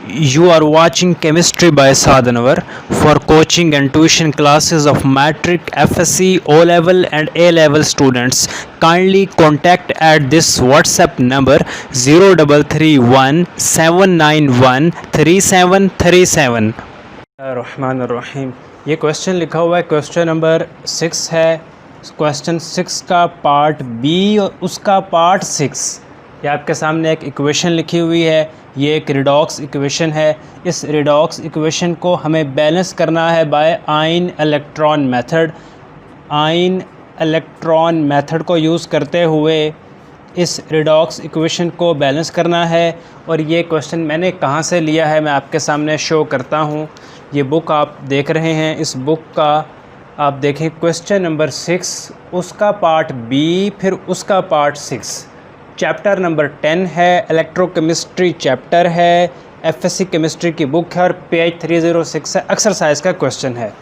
You are watching Chemistry by Sadhanavar. For coaching and tuition classes of Matric, FSC, O level, and A level students, kindly contact at this WhatsApp number 0331 791 3737. Rahman रहीम। ये question लिखा हुआ है, question number 6 है। Question 6 का part B और उसका part 6। ये आपके सामने एक इक्वेशन लिखी हुई है, ये एक रिडॉक्स इक्वेशन है। इस रिडॉक्स इक्वेशन को हमें बैलेंस करना है by ion electron method. Ion electron method को यूज़ करते हुए इस रिडॉक्स इक्वेशन को बैलेंस करना है। और ये क्वेश्चन मैंने कहाँ से लिया है मैं आपके सामने शो करता हूँ। ये बुक आप देख रहे हैं, इस बुक का आप देखें क्वेश्चन नंबर 6, उसका पार्ट बी, फिर उसका पार्ट 6, चैप्टर नंबर 10 है, इलेक्ट्रोकेमिस्ट्री चैप्टर है, एफएससी केमिस्ट्री की बुक है और पेज 306 है, एक्सरसाइज का क्वेश्चन है।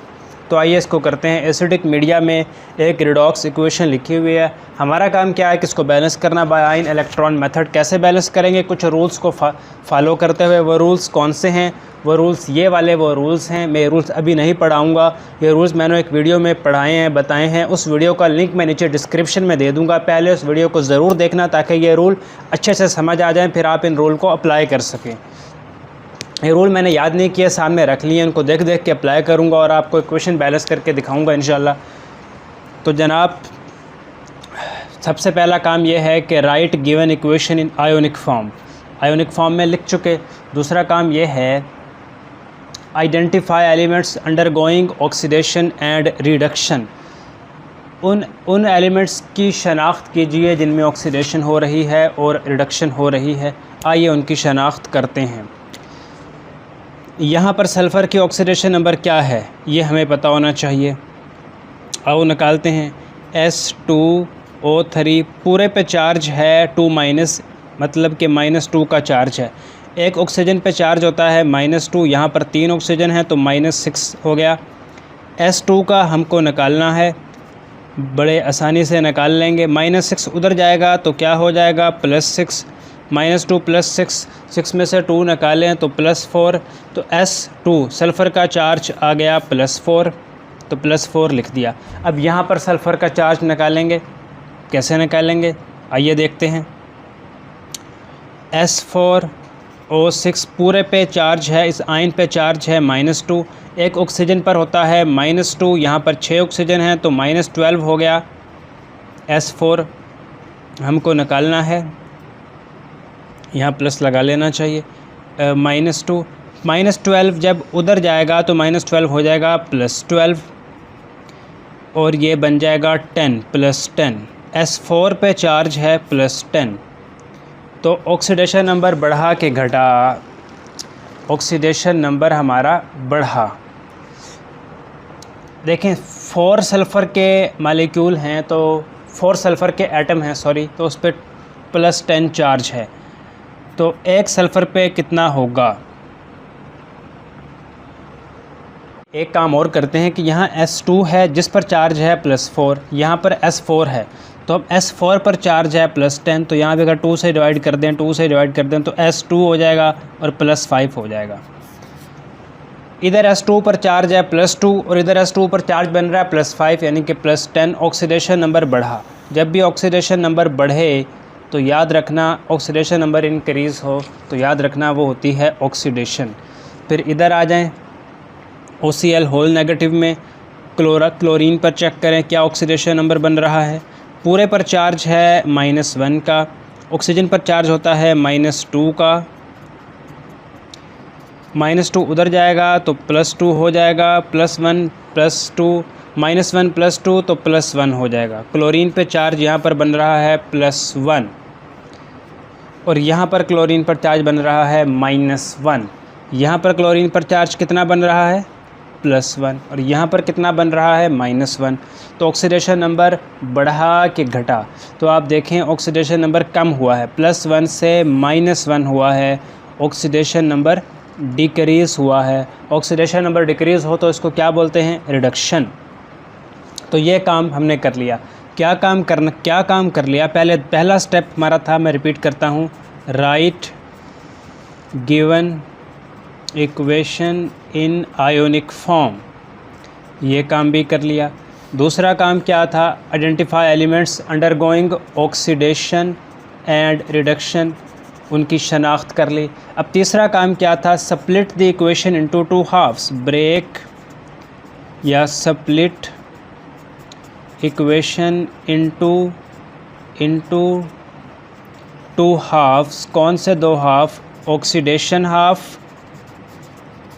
तो आइए इसको करते हैं। एसिडिक मीडिया में एक रिडॉक्स इक्वेशन लिखी हुई है। हमारा काम क्या है कि इसको बैलेंस करना बाय आयन इलेक्ट्रॉन मेथड। कैसे बैलेंस करेंगे? कुछ रूल्स को फॉलो करते हुए। वो रूल्स कौन से हैं? वो रूल्स ये वाले वो रूल्स हैं। मैं रूल्स अभी नहीं पढ़ाऊँगा, ये रूल्स मैंने एक वीडियो में पढ़ाए हैं, बताए हैं। उस वीडियो का लिंक मैं नीचे डिस्क्रिप्शन में दे दूँगा। पहले उस वीडियो को ज़रूर देखना ताकि ये रूल अच्छे से समझ आ जाएँ, फिर आप इन रूल को अप्लाई कर सकें। ये रूल मैंने याद नहीं किया, सामने रख लिए, इनको देख देख के अप्लाई करूँगा और आपको इक्वेशन बैलेंस करके दिखाऊँगा इंशाल्लाह। तो जनाब, सबसे पहला काम यह है कि right given equation in ionic form. Ionic form में लिख चुके। दूसरा काम यह है identify elements undergoing oxidation and reduction. उन एलिमेंट्स की शनाख्त कीजिए जिनमें ऑक्सीडेशन हो रही है और रिडक्शन हो रही है। आइए उनकी शनाख्त करते हैं। यहाँ पर सल्फ़र की ऑक्सीडेशन नंबर क्या है ये हमें पता होना चाहिए। आओ निकालते हैं। S2O3 पूरे पे चार्ज है 2-, मतलब कि -2 का चार्ज है। एक ऑक्सीजन पे चार्ज होता है -2, यहाँ पर 3 ऑक्सीजन है तो -6 हो गया। S2 का हमको निकालना है, बड़े आसानी से निकाल लेंगे। -6 उधर जाएगा तो क्या हो जाएगा? +6। -2 +6, 6 में से 2 निकालें तो +4। तो S2 सल्फ़र का चार्ज आ गया +4, तो +4 लिख दिया। अब यहाँ पर सल्फ़र का चार्ज निकालेंगे। कैसे निकालेंगे आइए देखते हैं। S4O6 पूरे पे चार्ज है, इस आयन पे चार्ज है -2। एक ऑक्सीजन पर होता है -2, यहाँ पर 6 ऑक्सीजन हैं तो -12 हो गया। S4 हमको निकालना है, यहाँ प्लस लगा लेना चाहिए। -2 -12 जब उधर जाएगा तो -12 हो जाएगा +12 और ये बन जाएगा 10 +10। S4 पे चार्ज है +10, तो ऑक्सीडेशन नंबर बढ़ा के घटा, ऑक्सीडेशन नंबर हमारा बढ़ा। देखें 4 सल्फ़र के मालिक्यूल हैं, तो 4 सल्फ़र के एटम हैं सॉरी, तो उस पर +10 चार्ज है। तो एक सल्फ़र पे कितना होगा? एक काम और करते हैं कि यहाँ S2 है जिस पर चार्ज है +4, यहाँ पर S4 है, तो अब S4 पर चार्ज है +10, तो यहाँ पे अगर 2 से डिवाइड कर दें, 2 से डिवाइड कर दें तो S2 हो जाएगा और +5 हो जाएगा। इधर S2 पर चार्ज है +2 और इधर S2 पर चार्ज बन रहा है +5, यानी कि +10। ऑक्सीडेशन नंबर बढ़ा। जब भी ऑक्सीडेशन नंबर बढ़े तो याद रखना, ऑक्सीडेशन नंबर इंक्रीज़ हो तो याद रखना वो होती है ऑक्सीडेशन। फिर इधर आ जाएं, OCl होल नेगेटिव में क्लोरीन पर चेक करें क्या ऑक्सीडेशन नंबर बन रहा है। पूरे पर चार्ज है -1 का, ऑक्सीजन पर चार्ज होता है -2 का। -2 उधर जाएगा तो +2 हो जाएगा, +1 +2, -1 +2 तो +1 हो जाएगा। क्लोरीन पे चार्ज यहाँ पर बन रहा है +1 और यहाँ पर क्लोरीन पर चार्ज बन रहा है -1। यहाँ पर क्लोरीन पर चार्ज कितना बन रहा है? +1 और यहाँ पर कितना बन रहा है? -1। तो ऑक्सीडेशन नंबर बढ़ा के घटा, तो आप देखें ऑक्सीडेशन नंबर कम हुआ है, +1 से -1 हुआ है। ऑक्सीडेशन नंबर डिक्रीज़ हुआ है। ऑक्सीडेशन नंबर डिक्रीज़ हो तो इसको क्या बोलते हैं? रिडक्शन। तो ये काम हमने कर लिया। क्या काम कर लिया? पहला स्टेप हमारा था, मैं रिपीट करता हूँ, right given equation in ionic form, ये काम भी कर लिया। दूसरा काम क्या था? Identify elements undergoing oxidation and reduction, उनकी शनाख्त कर ली। अब तीसरा काम क्या था? Split the equation into two halves, break या split equation into two halves. कौन से दो half? Oxidation half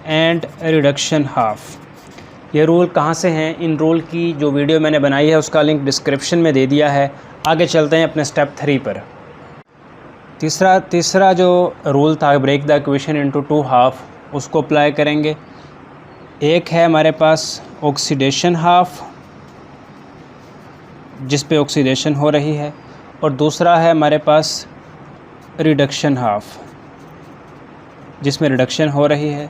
and reduction half. ये रूल कहाँ से हैं? इन रूल की जो वीडियो मैंने बनाई है उसका लिंक डिस्क्रिप्शन में दे दिया है। आगे चलते हैं अपने स्टेप 3 पर। तीसरा जो रूल था, break the equation into two half, उसको अप्लाई करेंगे। एक है हमारे पास ऑक्सीडेशन हाफ जिस पे ऑक्सीडेशन हो रही है, और दूसरा है हमारे पास रिडक्शन हाफ जिसमें रिडक्शन हो रही है।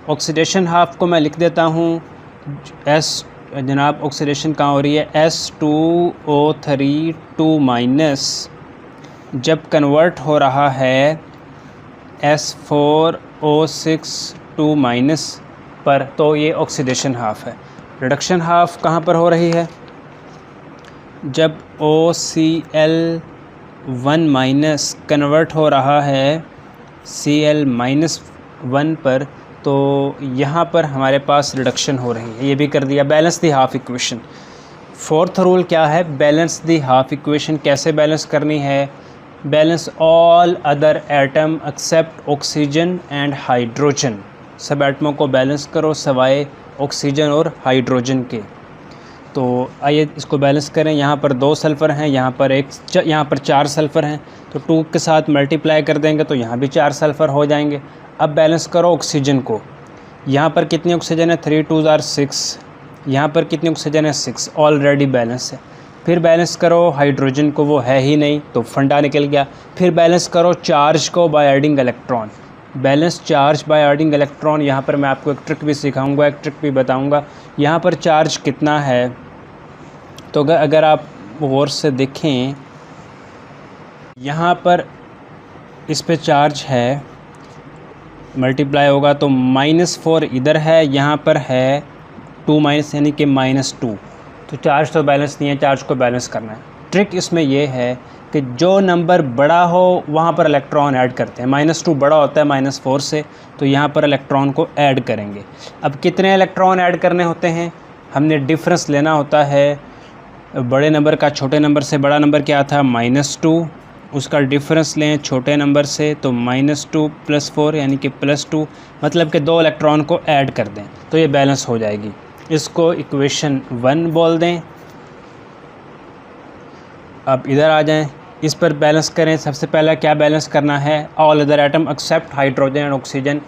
ऑक्सीडेशन हाफ को मैं लिख देता हूँ एस, जनाब ऑक्सीडेशन कहाँ हो रही है? S2O3 2- जब कन्वर्ट हो रहा है S4O6 2- पर, तो ये ऑक्सीडेशन हाफ है। रिडक्शन हाफ कहाँ पर हो रही है? जब OCl1- कन्वर्ट हो रहा है Cl-1 पर, तो यहाँ पर हमारे पास रिडक्शन हो रही है। ये भी कर दिया। Balance the half equation. Fourth rule क्या है? बैलेंस दी हाफ इक्वेशन कैसे बैलेंस करनी है? Balance all other atom except oxygen and hydrogen. सब एटमों को बैलेंस करो सवाए ऑक्सीजन और हाइड्रोजन के। तो आइए इसको बैलेंस करें। यहाँ पर 2 सल्फ़र हैं, यहाँ पर 4 सल्फ़र हैं, तो 2 के साथ मल्टीप्लाई कर देंगे तो यहाँ भी 4 सल्फ़र हो जाएंगे। अब बैलेंस करो ऑक्सीजन को। यहाँ पर कितनी ऑक्सीजन है? 3 2 6। यहाँ पर कितनी ऑक्सीजन है? 6, ऑलरेडी बैलेंस है। फिर बैलेंस करो हाइड्रोजन को, वो है ही नहीं तो फंडा निकल गया। फिर बैलेंस करो चार्ज को by adding electron. Balance charge by adding electron, यहाँ पर मैं आपको एक ट्रिक भी सिखाऊंगा, एक ट्रिक भी बताऊंगा। यहाँ पर चार्ज कितना है? तो अगर आप गौर से देखें, यहाँ पर इस पे चार्ज है, मल्टीप्लाई होगा तो -4 इधर है, यहाँ पर है 2- यानी कि -2। तो चार्ज तो बैलेंस नहीं है, चार्ज को बैलेंस करना है। ट्रिक इसमें यह है कि जो नंबर बड़ा हो वहाँ पर इलेक्ट्रॉन ऐड करते हैं। -2 बड़ा होता है -4 से, तो यहाँ पर इलेक्ट्रॉन को ऐड करेंगे। अब कितने इलेक्ट्रॉन ऐड करने होते हैं? हमने डिफरेंस लेना होता है बड़े नंबर का। छोटे नंबर से बड़ा नंबर क्या था? -2, उसका डिफरेंस लें छोटे नंबर से, तो -2 + 4 यानी कि +2, मतलब कि 2 इलेक्ट्रॉन को ऐड कर दें तो ये बैलेंस हो जाएगी। इसको इक्वेशन 1 बोल दें। अब इधर आ जाएं, इस पर बैलेंस करें। सबसे पहला क्या बैलेंस करना है? All other atom except hydrogen and oxygen.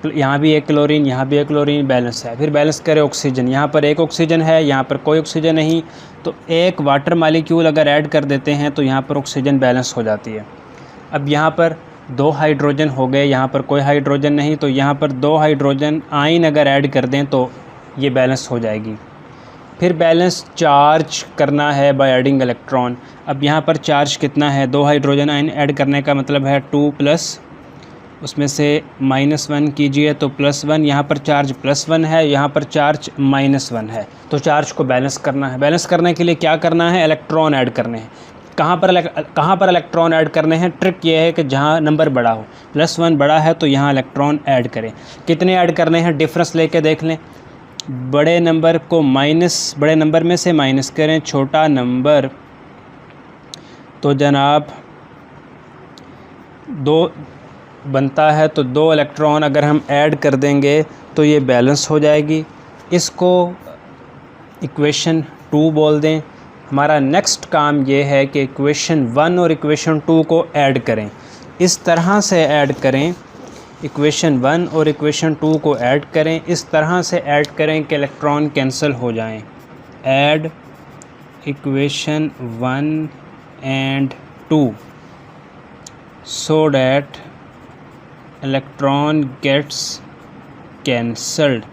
यहाँ भी एक क्लोरीन, यहाँ भी एक क्लोरीन, बैलेंस है। फिर बैलेंस करें ऑक्सीजन। यहाँ पर एक ऑक्सीजन है, यहाँ पर कोई ऑक्सीजन नहीं, तो एक वाटर मालिक्यूल अगर ऐड कर देते हैं तो यहाँ पर ऑक्सीजन बैलेंस हो जाती है। अब यहाँ पर 2 हाइड्रोजन हो गए, यहाँ पर कोई हाइड्रोजन नहीं, तो यहाँ पर 2 हाइड्रोजन आयन अगर ऐड कर दें तो ये बैलेंस हो जाएगी। फिर बैलेंस चार्ज करना है बाय एडिंग इलेक्ट्रॉन। अब यहाँ पर चार्ज कितना है? 2 हाइड्रोजन आयन ऐड करने का मतलब है 2 प्लस, उसमें से -1 कीजिए तो +1। यहाँ पर चार्ज +1 है, यहाँ पर चार्ज -1 है, तो चार्ज को बैलेंस करना है। बैलेंस करने के लिए क्या करना है? इलेक्ट्रॉन ऐड करने हैं। कहाँ पर इलेक्ट्रॉन ऐड करने हैं? ट्रिक ये है कि जहाँ नंबर बड़ा हो, +1 बड़ा है तो यहाँ इलेक्ट्रॉन ऐड करें। कितने ऐड करने हैं? डिफरेंस लेके देख लें। बड़े नंबर को बड़े नंबर में से माइनस करें छोटा नंबर, तो जनाब 2 बनता है, तो 2 इलेक्ट्रॉन अगर हम ऐड कर देंगे तो ये बैलेंस हो जाएगी। इसको इक्वेशन 2 बोल दें। हमारा नेक्स्ट काम ये है कि इक्वेशन 1 और इक्वेशन 2 को ऐड करें। इस तरह से ऐड करें, इक्वेशन 1 और इक्वेशन 2 को ऐड करें, इस तरह से ऐड करें कि इलेक्ट्रॉन कैंसिल हो जाएं। Add equation 1 and 2 so that electron gets cancelled,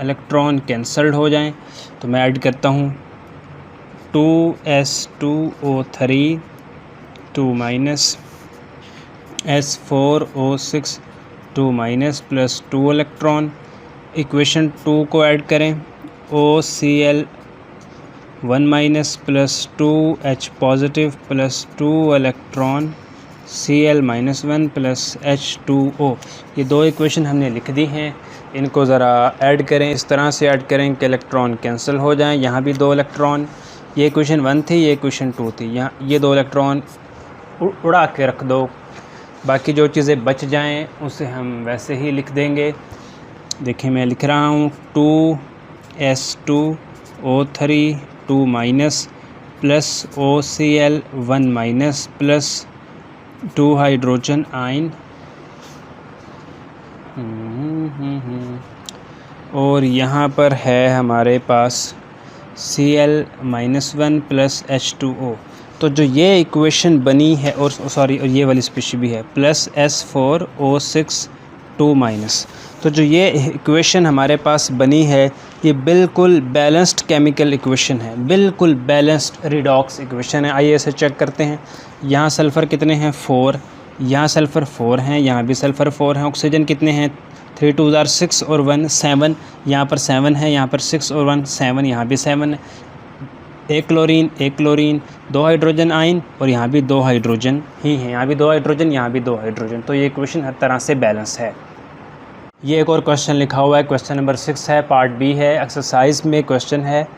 electron cancelled हो जाएं। तो मैं ऐड करता हूँ 2s2o3 2- S4O6 2 minus plus 2 electron. Equation 2 को ऐड करें, OCl 1 minus plus 2H positive plus 2 electron Cl minus 1 plus H2O। ये दो इक्वेशन हमने लिख दी हैं, इनको ज़रा ऐड करें, इस तरह से ऐड करें कि इलेक्ट्रॉन कैंसिल हो जाएं। यहाँ भी 2 इलेक्ट्रॉन, ये इक्वेशन 1 थी, ये इक्वेशन 2 थी, यहाँ ये 2 इलेक्ट्रॉन उड़ा के रख दो, बाकी जो चीज़ें बच जाएं उसे हम वैसे ही लिख देंगे। देखिए मैं लिख रहा हूँ 2S2O3 2 minus plus OCl 1 minus plus 2 hydrogen ion और यहाँ पर है हमारे पास Cl माइनस 1 प्लस H2O। तो जो ये इक्वेशन बनी है, और सॉरी, और ये वाली स्पेशल भी है, प्लस S4O6 2 माइनस। तो जो ये इक्वेशन हमारे पास बनी है ये बिल्कुल बैलेंस्ड केमिकल इक्वेशन है, बिल्कुल बैलेंस्ड रिडॉक्स इक्वेशन है। आइए इसे चेक करते हैं। यहाँ सल्फ़र कितने हैं 4, यहाँ सल्फ़र 4 हैं, यहाँ भी सल्फ़र 4 हैं। ऑक्सीजन कितने हैं 3 2 6 और 1 7, यहाँ पर 7 है, यहाँ पर 6 और 1 7, यहाँ भी 7 है। एक क्लोरीन 2 हाइड्रोजन आयन और यहाँ भी 2 हाइड्रोजन ही हैं, यहाँ भी 2 हाइड्रोजन, यहाँ भी 2 हाइड्रोजन। तो ये इक्वेशन हर तरह से बैलेंस है। ये एक और क्वेश्चन लिखा हुआ है, क्वेश्चन नंबर 6 है, पार्ट बी है, एक्सरसाइज में क्वेश्चन है।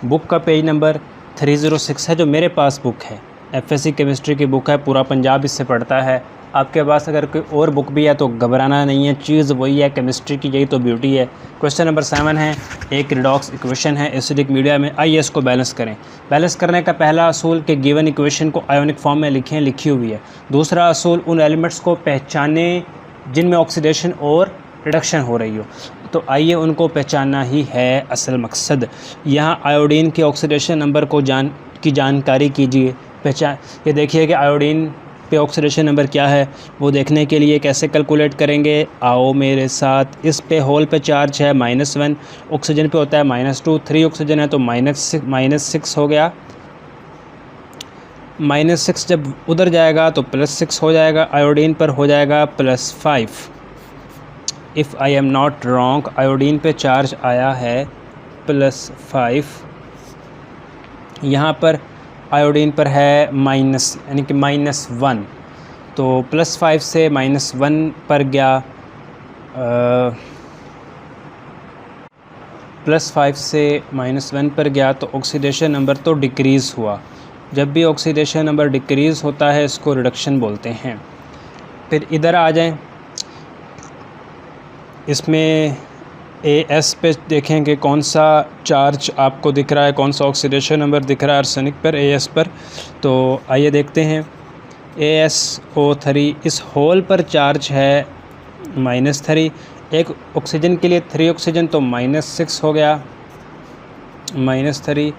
बुक का पेज नंबर 306 है, जो मेरे पास बुक है, FSC केमिस्ट्री की बुक है, पूरा पंजाब इससे पढ़ता है। आपके पास अगर कोई और बुक भी है तो घबराना नहीं है, चीज़ वही है केमिस्ट्री की, यही तो ब्यूटी है। क्वेश्चन नंबर 7 है, एक रिडॉक्स इक्वेशन है एसिडिक मीडिया में, आइए इसको बैलेंस करें। बैलेंस करने का पहला असूल कि गिवन इक्वेशन को आयोनिक फॉर्म में लिखें, लिखी हुई है। दूसरा असूल उन एलिमेंट्स को पहचाने जिनमें ऑक्सीडेशन और रिडक्शन हो रही हो। तो आइए उनको पहचानना ही है असल मकसद। यहाँ आयोडीन के ऑक्सीडेशन नंबर को जानकारी कीजिए, पहचान। ये देखिए कि आयोडीन पे ऑक्सीडेशन नंबर क्या है, वो देखने के लिए कैसे कैलकुलेट करेंगे, आओ मेरे साथ। इस पे होल पे चार्ज है -1, ऑक्सीजन पे होता है -2, 3 ऑक्सीजन है तो -6 हो गया। -6 जब उधर जाएगा तो +6 हो जाएगा, आयोडीन पर हो जाएगा +5। If I am not wrong, iodine पे चार्ज आया है +5। यहाँ पर आयोडीन पर है माइनस, यानी कि -1, तो +5 से -1 पर गया, +5 से -1 पर गया तो ऑक्सीडेशन नंबर तो डिक्रीज़ हुआ। जब भी ऑक्सीडेशन नंबर डिक्रीज़ होता है इसको रिडक्शन बोलते हैं। फिर इधर आ जाएं, इसमें AS पे देखें कि कौन सा चार्ज आपको दिख रहा है, कौन सा ऑक्सीडेशन नंबर दिख रहा है आर्सेनिक पर, AS पर। तो आइए देखते हैं, AsO3 इस होल पर चार्ज है -3। एक ऑक्सीजन के लिए 3 ऑक्सीजन तो -6 हो गया, -3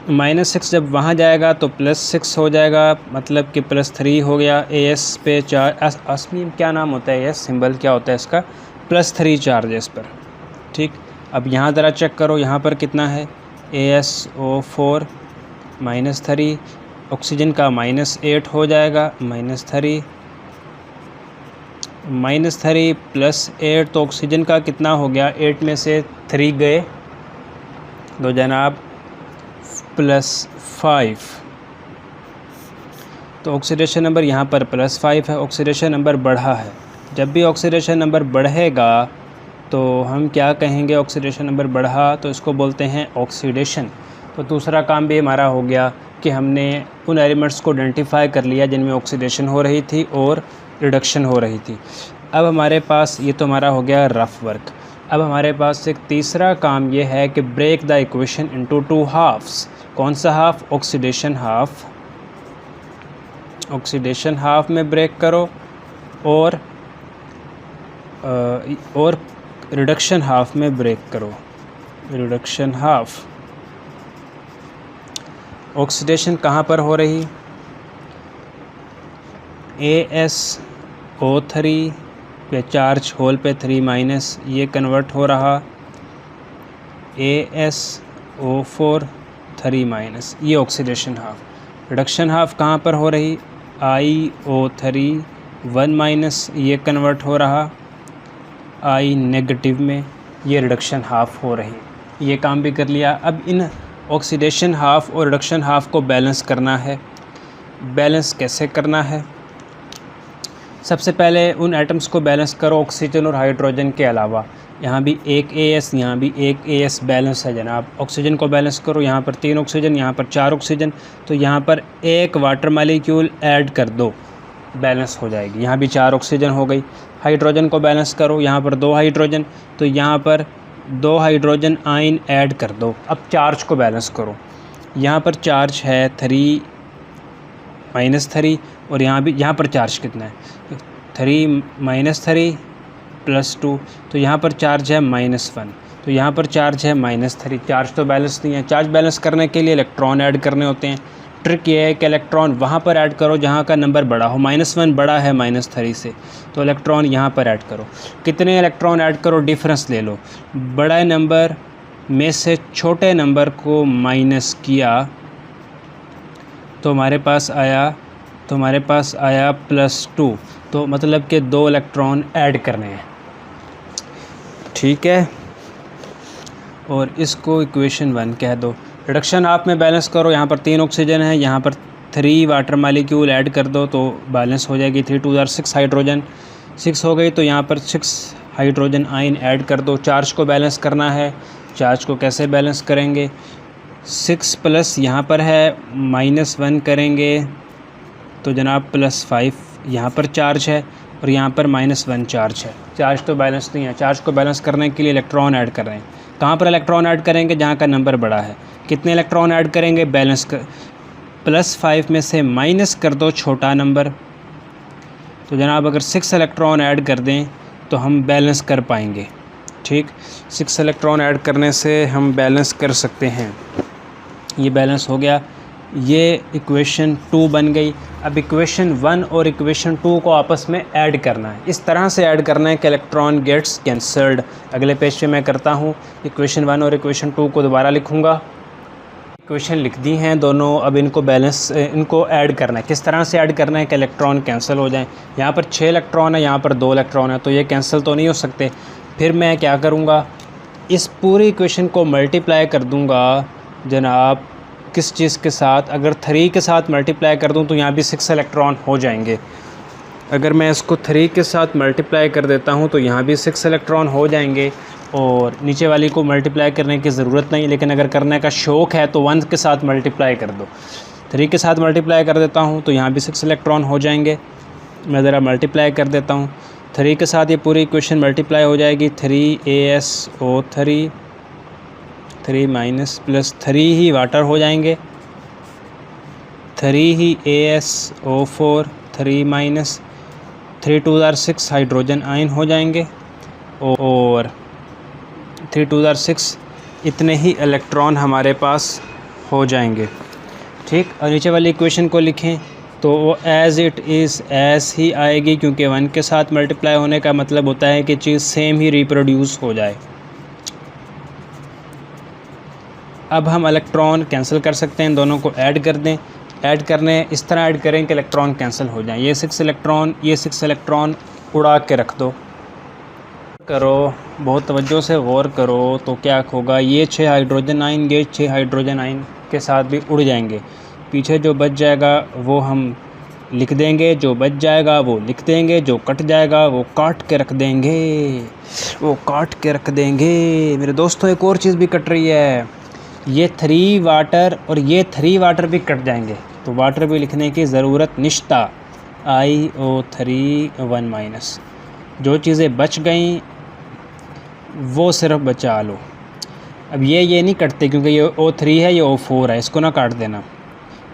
-6 जब वहाँ जाएगा तो +6 हो जाएगा, मतलब कि +3 हो गया। AS पे चार्ज, असली क्या नाम होता है, AS सिंबल क्या होता है इसका, +3 चार्ज है इस पर। ठीक, अब यहाँ ज़रा चेक करो, यहाँ पर कितना है, AsO4 -3, ऑक्सीजन का -8 हो जाएगा, -3 +8 तो ऑक्सीजन का कितना हो गया, 8 में से 3 गए तो जनाब +5। तो ऑक्सीडेशन नंबर यहाँ पर +5 है, ऑक्सीडेशन नंबर बढ़ा है। जब भी ऑक्सीडेशन नंबर बढ़ेगा तो हम क्या कहेंगे, ऑक्सीडेशन नंबर बढ़ा तो इसको बोलते हैं ऑक्सीडेशन। तो दूसरा काम भी हमारा हो गया कि हमने उन एलिमेंट्स को आइडेंटिफाई कर लिया जिनमें ऑक्सीडेशन हो रही थी और रिडक्शन हो रही थी। अब हमारे पास ये तो हमारा हो गया रफ वर्क। अब हमारे पास एक तीसरा काम ये है कि break the equation into 2 halves. कौन सा half, oxidation half, oxidation half में ब्रेक करो और रिडक्शन हाफ में ब्रेक करो, रिडक्शन हाफ। ऑक्सीडेशन कहाँ पर हो रही, AsO3 पे चार्ज होल पे 3 ये कन्वर्ट हो रहा AsO4 3 ये ऑक्सीडेशन हाफ। रिडक्शन हाफ कहाँ पर हो रही, IO3 1 माइनस ये कन्वर्ट हो रहा I नेगेटिव में, ये रिडक्शन हाफ हो रही, ये काम भी कर लिया। अब इन ऑक्सीडेशन हाफ और रिडक्शन हाफ को बैलेंस करना है। बैलेंस कैसे करना है? सबसे पहले उन एटम्स को बैलेंस करो ऑक्सीजन और हाइड्रोजन के अलावा। यहाँ भी एक AS, यहाँ भी एक AS बैलेंस है जनाब। ऑक्सीजन को बैलेंस करो, यहाँ पर 3 ऑक्सीजन, यहाँ पर 4 ऑक्सीजन, तो यहाँ पर एक वाटर मालिक्यूल ऐड कर दो, बैलेंस हो जाएगी। यहाँ भी 4 ऑक्सीजन हो गई। हाइड्रोजन को बैलेंस करो, यहाँ पर 2 हाइड्रोजन, तो यहाँ पर 2 हाइड्रोजन आयन ऐड कर दो। अब चार्ज को बैलेंस करो, यहाँ पर चार्ज है 3 -3 और यहाँ पर चार्ज कितना है 3 -3 +2, तो यहाँ पर चार्ज है -1, तो यहाँ पर चार्ज है -3। चार्ज तो बैलेंस नहीं है। चार्ज बैलेंस करने के लिए इलेक्ट्रॉन ऐड करने होते हैं। ट्रिक ये है कि इलेक्ट्रॉन वहाँ पर ऐड करो जहाँ का नंबर बड़ा हो। -1 बड़ा है -3 से, तो इलेक्ट्रॉन यहाँ पर ऐड करो। कितने इलेक्ट्रॉन ऐड करो, डिफरेंस ले लो। बड़ा नंबर में से छोटे नंबर को माइनस किया तो हमारे पास आया +2, तो मतलब कि 2 इलेक्ट्रॉन ऐड करने हैं, ठीक है। और इसको इक्वेशन 1 कह दो। रिडक्शन हाफ में बैलेंस करो, यहाँ पर 3 ऑक्सीजन है, यहाँ पर 3 वाटर मालिक्यूल ऐड कर दो तो बैलेंस हो जाएगी। 3 2 6 हाइड्रोजन 6 हो गई, तो यहाँ पर 6 हाइड्रोजन आयन ऐड कर दो। चार्ज को बैलेंस करना है। चार्ज को कैसे बैलेंस करेंगे? 6 प्लस यहाँ पर है -1 करेंगे तो जनाब +5 यहाँ पर चार्ज है और यहाँ पर -1 चार्ज है। चार्ज तो बैलेंस नहीं है। चार्ज को बैलेंस करने के लिए इलेक्ट्रॉन ऐड कर रहे हैं। कहाँ पर इलेक्ट्रॉन ऐड करेंगे? जहाँ का नंबर बड़ा है। कितने इलेक्ट्रॉन ऐड करेंगे? बैलेंस कर, +5 में से माइनस कर दो छोटा नंबर, तो जनाब अगर 6 इलेक्ट्रॉन ऐड कर दें तो हम बैलेंस कर पाएंगे, ठीक। 6 इलेक्ट्रॉन ऐड करने से हम बैलेंस कर सकते हैं। ये बैलेंस हो गया। ये इक्वेशन 2 बन गई। अब इक्वेशन 1 और इक्वेशन 2 को आपस में ऐड करना है। इस तरह से ऐड करना है कि इलेक्ट्रॉन गेट्स कैंसल्ड। अगले पेज पे मैं करता हूँ। इक्वेशन 1 और इक्वेशन 2 को दोबारा लिखूँगा। इक्वेशन लिख दी हैं दोनों। अब इनको ऐड करना है। किस तरह से ऐड करना है कि इलेक्ट्रॉन कैंसिल हो जाएं। यहाँ पर 6 इलेक्ट्रॉन है, यहाँ पर 2 इलेक्ट्रॉन है, तो ये कैंसिल तो नहीं हो सकते। फिर मैं क्या करूँगा, इस पूरी इक्वेशन को मल्टीप्लाई कर दूँगा जनाब किस चीज़ के साथ? अगर 3 के साथ मल्टीप्लाई कर दूं तो यहाँ भी 6 इलेक्ट्रॉन हो जाएंगे। अगर मैं इसको 3 के साथ मल्टीप्लाई कर देता हूँ तो यहाँ भी 6 इलेक्ट्रॉन हो जाएंगे और नीचे वाली को मल्टीप्लाई करने की ज़रूरत नहीं, लेकिन अगर करने का शौक़ है तो 1 के साथ मल्टीप्लाई कर दो। 3 के साथ मल्टीप्लाई कर देता हूँ तो यहाँ भी 6 इलेक्ट्रॉन हो जाएंगे। मैं ज़रा मल्टीप्लाई कर देता हूँ। 3 के साथ ये पूरी इक्वेशन मल्टीप्लाई हो जाएगी। 3ASO3 3 माइनस प्लस 3 ही वाटर हो जाएंगे, 3 ही ASO4 3 माइनस 3 2 6 हाइड्रोजन आयन हो जाएंगे और 3 2 6 इतने ही इलेक्ट्रॉन हमारे पास हो जाएंगे, ठीक। और नीचे वाली इक्वेशन को लिखें तो वो एज़ इट इज़ ऐस ही आएगी, क्योंकि 1 के साथ मल्टीप्लाई होने का मतलब होता है कि चीज़ सेम ही रिप्रोड्यूस हो जाए। अब हम इलेक्ट्रॉन कैंसिल कर सकते हैं, दोनों को ऐड कर दें। ऐड करने इस तरह ऐड करें कि इलेक्ट्रॉन कैंसिल हो जाएं। ये 6 इलेक्ट्रॉन उड़ा के रख दो। करो, बहुत तवज्जो से गौर करो तो क्या होगा, ये 6 हाइड्रोजन आयन, ये 6 हाइड्रोजन आयन के साथ भी उड़ जाएंगे। पीछे जो बच जाएगा वो हम लिख देंगे, जो बच जाएगा वो लिख देंगे, जो कट जाएगा वो काट के रख देंगे, मेरे दोस्तों एक और चीज़ भी कट रही है, ये 3 वाटर और ये 3 वाटर भी कट जाएंगे, तो वाटर भी लिखने की ज़रूरत निश्ता। IO3 1 minus. जो चीज़ें बच गई वो सिर्फ बचा लो। अब ये नहीं कटते क्योंकि ये O3 है, ये O4 है, इसको ना काट देना,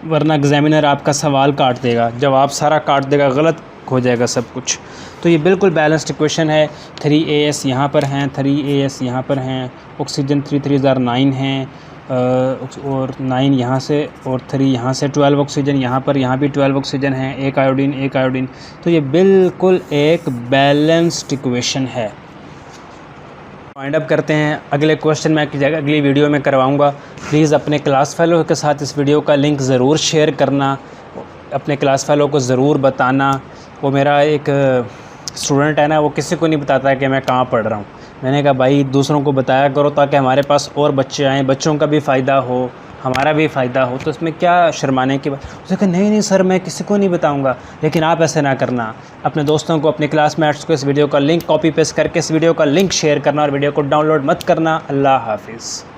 वरना एग्जामिनर आपका सवाल काट देगा, जवाब सारा काट देगा, गलत हो जाएगा सब कुछ। तो ये बिल्कुल बैलेंस्ड इक्वेशन है। 3AS यहाँ पर हैं, 3AS यहाँ पर हैं, ऑक्सीजन 3 3 9 हैं और 9 यहाँ से और 3 यहाँ से, 12 ऑक्सीजन यहाँ पर, यहाँ भी 12 ऑक्सीजन हैं, एक आयोडीन। तो ये बिल्कुल एक बैलेंस्ड इक्वेशन है। फाइंड अप करते हैं। अगले क्वेश्चन मैं अगली वीडियो में करवाऊंगा। प्लीज़ अपने क्लास फेलो के साथ इस वीडियो का लिंक ज़रूर शेयर करना, अपने क्लास फेलो को ज़रूर बताना वो मेरा एक स्टूडेंट है ना, वो किसी को नहीं बताता है कि मैं कहाँ पढ़ रहा हूँ। मैंने कहा भाई दूसरों को बताया करो ताकि हमारे पास और बच्चे आएँ, बच्चों का भी फ़ायदा हो, हमारा भी फ़ायदा हो, तो इसमें क्या शर्माने की बात। उसने कहा नहीं नहीं सर मैं किसी को नहीं बताऊंगा। लेकिन आप ऐसे ना करना, अपने दोस्तों को, अपने क्लासमेट्स को इस वीडियो का लिंक कॉपी पेस्ट करके इस वीडियो का लिंक शेयर करना और वीडियो को डाउनलोड मत करना। अल्लाह हाफिज़।